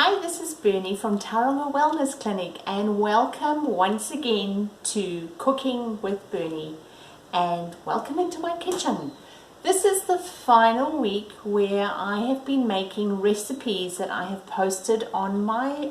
Hi, this is Bernie from Tauranga Wellness Clinic, and welcome once again to Cooking with Bernie, and welcome into my kitchen. This is the final week where I have been making recipes that I have posted on my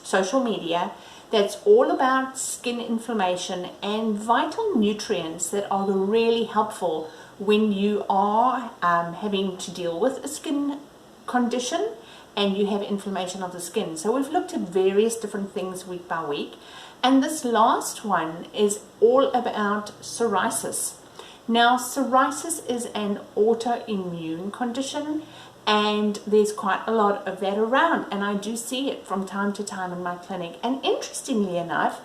social media that's all about skin inflammation and vital nutrients that are really helpful when you are having to deal with a skin condition and you have inflammation of the skin. So we've looked at various different things week by week, and this last one is all about psoriasis. Now, psoriasis is an autoimmune condition, and there's quite a lot of that around, and I do see it from time to time in my clinic. And interestingly enough,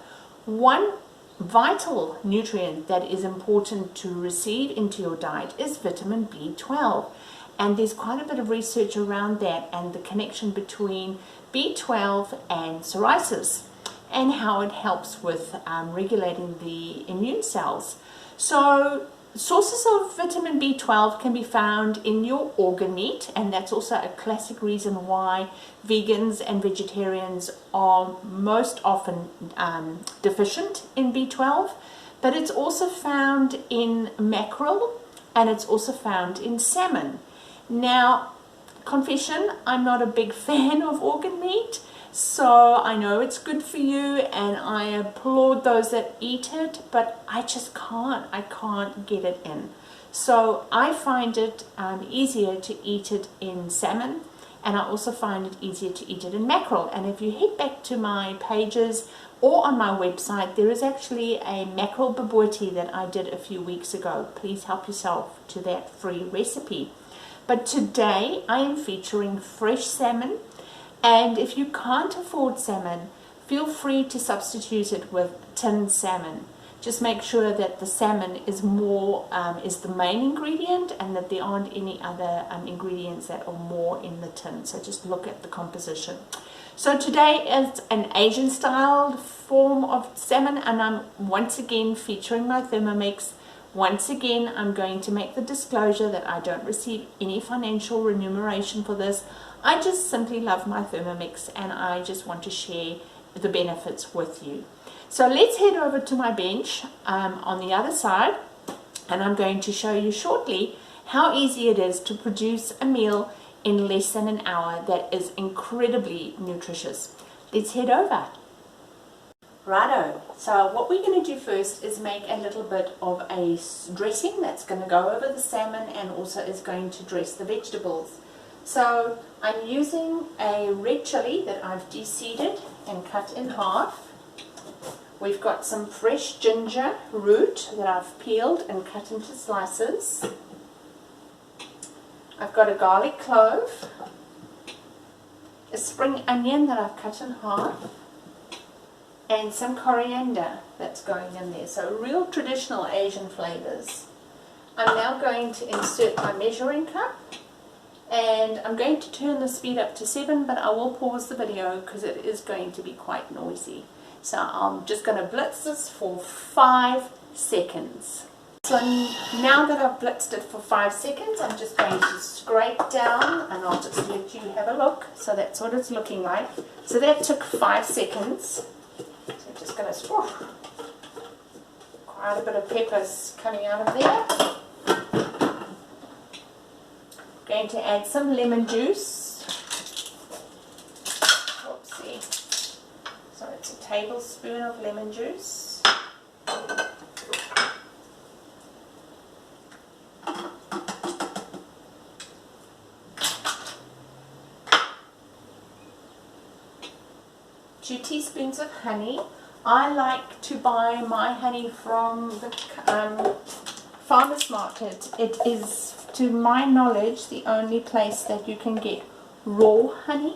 one vital nutrient that is important to receive into your diet is vitamin B12. And there's quite a bit of research around that and the connection between B12 and psoriasis and how it helps with regulating the immune cells. So sources of vitamin B12 can be found in your organ meat, and that's also a classic reason why vegans and vegetarians are most often deficient in B12. But it's also found in mackerel, and it's also found in salmon. Now, confession, I'm not a big fan of organ meat, so I know it's good for you and I applaud those that eat it, but I just can't. I can't get it in. So I find it easier to eat it in salmon, and I also find it easier to eat it in mackerel. And if you head back to my pages or on my website, there is actually a mackerel bobotie that I did a few weeks ago. Please help yourself to that free recipe. But today I am featuring fresh salmon, and if you can't afford salmon, feel free to substitute it with tinned salmon. Just make sure that the salmon is the main ingredient, and that there aren't any other ingredients that are more in the tin. So just look at the composition. So today is an Asian style form of salmon, and I'm once again featuring my Thermomix. Once again, I'm going to make the disclosure that I don't receive any financial remuneration for this. I just simply love my Thermomix, and I just want to share the benefits with you. So let's head over to my bench on the other side, and I'm going to show you shortly how easy it is to produce a meal in less than an hour that is incredibly nutritious. Let's head over. Righto, so what we're going to do first is make a little bit of a dressing that's going to go over the salmon and also is going to dress the vegetables. So I'm using a red chili that I've de-seeded and cut in half. We've got some fresh ginger root that I've peeled and cut into slices. I've got a garlic clove, a spring onion that I've cut in half, and some coriander that's going in there. So real traditional Asian flavors. I'm now going to insert my measuring cup, and I'm going to turn the speed up to 7, but I will pause the video because it is going to be quite noisy. So I'm just going to blitz this for 5 seconds. So now that I've blitzed it for 5 seconds, I'm just going to scrape down, and I'll just let you have a look. So that's what it's looking like. So that took 5 seconds. So I'm just going to, quite a bit of peppers coming out of there. Going to add some lemon juice. Oopsie. So it's a tablespoon of lemon juice. Two teaspoons of honey. I like to buy my honey from the farmer's market. It is, to my knowledge, the only place that you can get raw honey.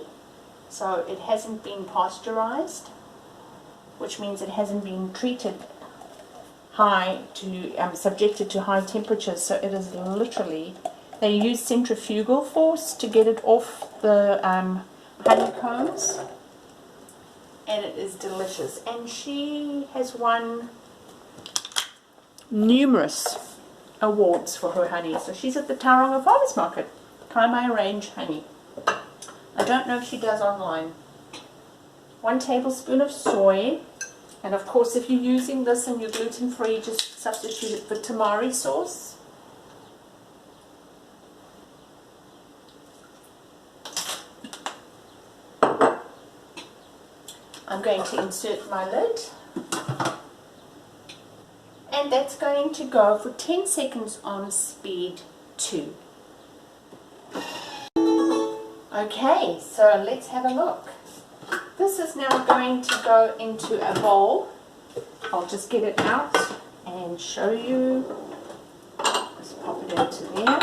So it hasn't been pasteurized, which means it hasn't been treated subjected to high temperatures. So it is literally, they use centrifugal force to get it off the honeycombs. And it is delicious, and she has won numerous awards for her honey. So she's at the Tauranga Farmers Market, Kaimai Range honey. I don't know if she does online. 1 tablespoon of soy. And of course, if you're using this and you're gluten-free, just substitute it for tamari sauce. I'm going to insert my lid. And that's going to go for 10 seconds on speed 2. Okay, so let's have a look. This is now going to go into a bowl. I'll just get it out and show you. Just pop it into there.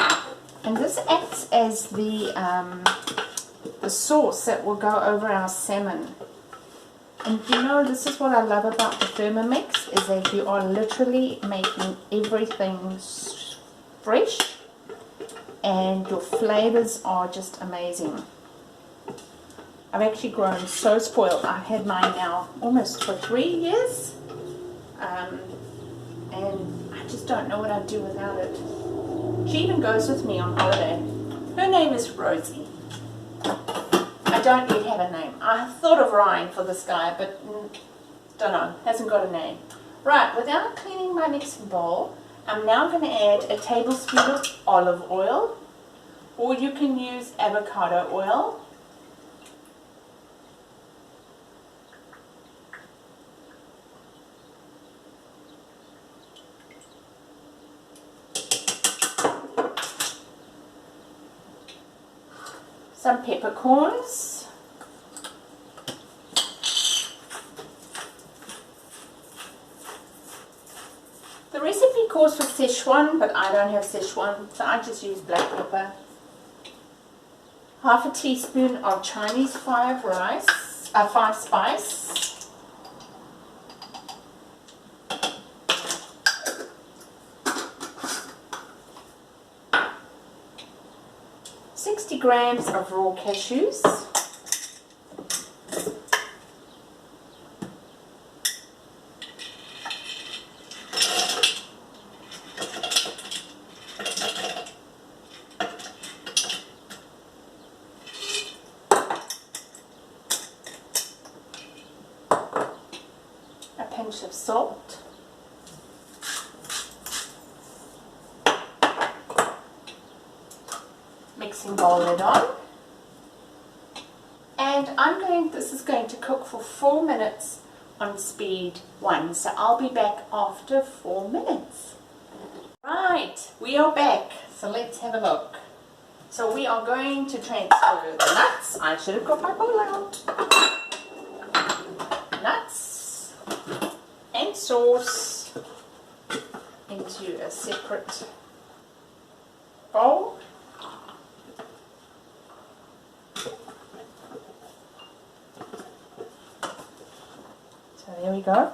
And this acts as the sauce that will go over our salmon. And you know, this is what I love about the Thermomix, is that you are literally making everything fresh and your flavors are just amazing. I've actually grown so spoiled. I've had mine now almost for 3 years, and I just don't know what I'd do without it. She even goes with me on holiday. Her name is Rosie. I don't yet have a name. I thought of Ryan for this guy, but don't know, hasn't got a name. Right, without cleaning my mixing bowl, I'm now going to add a tablespoon of olive oil, or you can use avocado oil. Some peppercorns. The recipe calls for Szechuan, but I don't have Szechuan, so I just use black pepper. Half a teaspoon of Chinese 5 spice. 60 grams of raw cashews. A pinch of salt. Mixing bowl lid on, and this is going to cook for 4 minutes on speed 1, so I'll be back after 4 minutes. Right, we are back, so let's have a look. So we are going to transfer the nuts. I should have got my bowl out. Nuts and sauce into a separate bowl. There we go.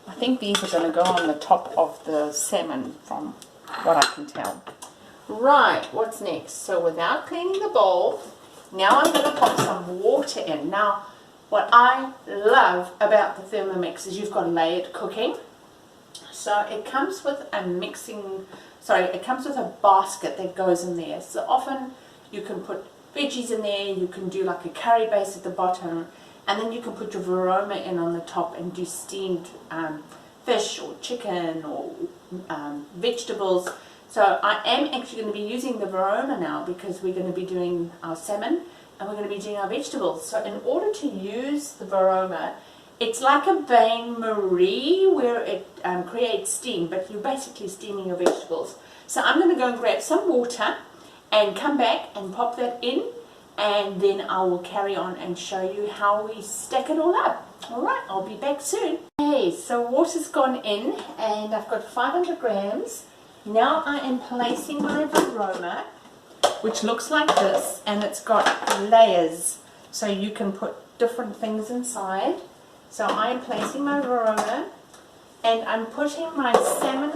I think these are going to go on the top of the salmon from what I can tell. Right, what's next? So without cleaning the bowl, now I'm going to pop some water in. Now, what I love about the Thermomix is you've got layered cooking. So it comes with a it comes with a basket that goes in there. So often you can put veggies in there, you can do like a curry base at the bottom, and then you can put your varoma in on the top and do steamed fish or chicken or vegetables. So I am actually going to be using the varoma now because we're going to be doing our salmon and we're going to be doing our vegetables. So in order to use the varoma, it's like a bain-marie where it creates steam, but you're basically steaming your vegetables. So I'm going to go and grab some water and come back and pop that in, and then I will carry on and show you how we stack it all up. Alright, I'll be back soon. Okay, so water's gone in and I've got 500 grams. Now I am placing my varoma, which looks like this, and it's got layers, so you can put different things inside. So I am placing my varoma, and I'm putting my salmon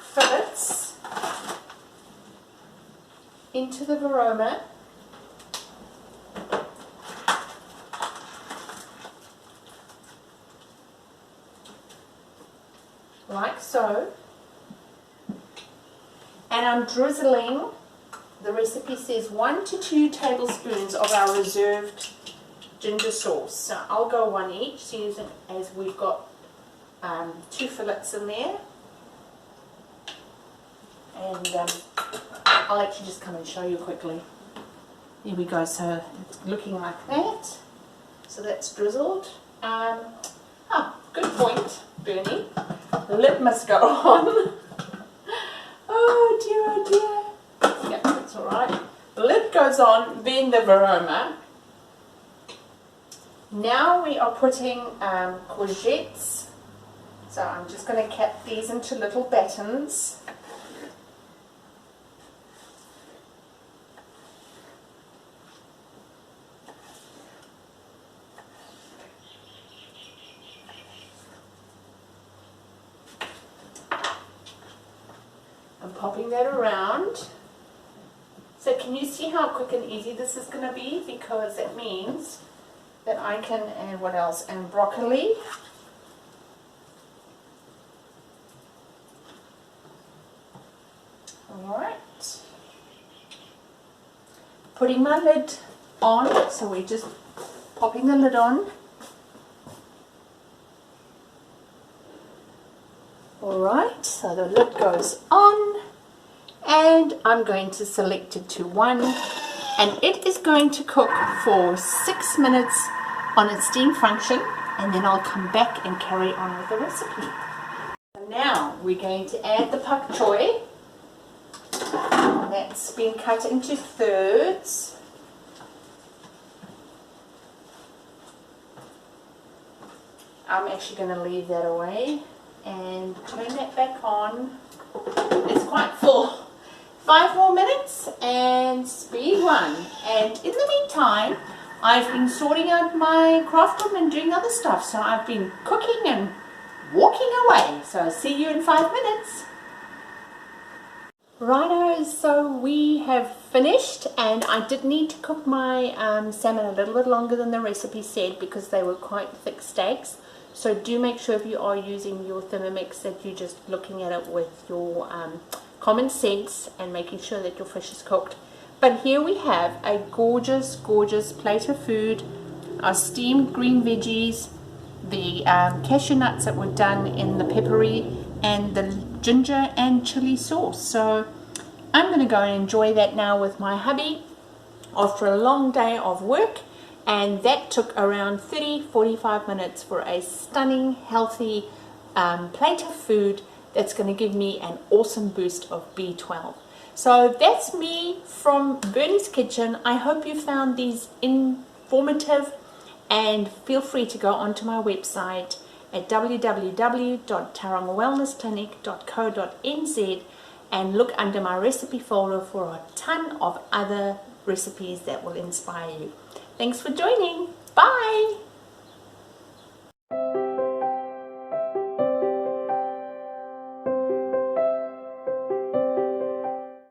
fillets into the varoma. Like so. And I'm drizzling the recipe says 1 to 2 tablespoons of our reserved ginger sauce. So I'll go one each, seeing as we've got 2 fillets in there. And I'll actually just come and show you quickly. Here we go, so it's looking like that. So that's drizzled. Good point, Bernie. The lid must go on. Oh dear. Yeah, that's alright. The lid goes on, then the varoma. Now we are putting courgettes. So I'm just going to cut these into little battens. I'm popping that around. So can you see how quick and easy this is going to be? Because it means that I can, and what else? And broccoli. Alright. Putting my lid on, so we're just popping the lid on. Alright, so the lid goes on, and I'm going to select it to 1, and it is going to cook for 6 minutes on its steam function, and then I'll come back and carry on with the recipe. So now we're going to add the pak choy. That's been cut into thirds. I'm actually going to leave that away and turn that back on. It's quite full. 5 more minutes and speed 1. And in the meantime, I've been sorting out my craft room and doing other stuff. So I've been cooking and walking away. So I'll see you in 5 minutes. Righto, so we have finished, and I did need to cook my salmon a little bit longer than the recipe said because they were quite thick steaks. So do make sure if you are using your Thermomix that you're just looking at it with your common sense and making sure that your fish is cooked. But here we have a gorgeous plate of food, our steamed green veggies, the cashew nuts that were done in the peppery, and the ginger and chili sauce. So I'm going to go and enjoy that now with my hubby after a long day of work. And that took around 30-45 minutes for a stunning, healthy plate of food that's going to give me an awesome boost of B12. So that's me from Bernie's Kitchen. I hope you found these informative, and feel free to go onto my website at www.tarangawellnessclinic.co.nz and look under my recipe folder for a ton of other recipes that will inspire you. Thanks for joining. Bye.